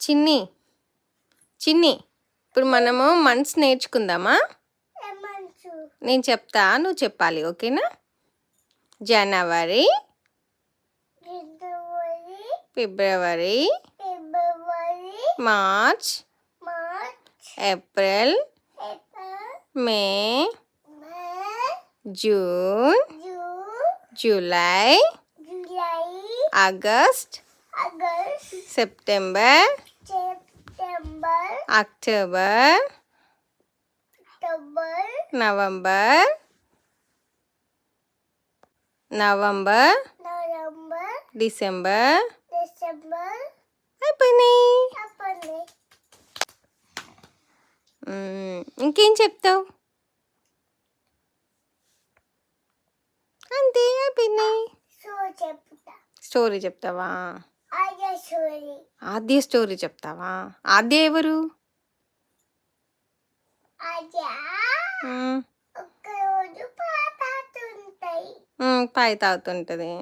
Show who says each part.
Speaker 1: చిన్ని చిన్ని ఇప్పుడు మనము మంత్స్ నేర్చుకుందామా? నేను చెప్తా, నువ్వు చెప్పాలి. ఓకేనా? జనవరి, ఫిబ్రవరి, March, April, May, June, July, August, September, October, November, December. అయిపోయినాయి. ఇంకేం చెప్తావు? అంతే, అయిపోయినాయి. స్టోరీ చెప్తావా? ఆద్య స్టోరీ చెప్తావా? ఆద్య ఎవరు? పాయ తాగుతుంటది.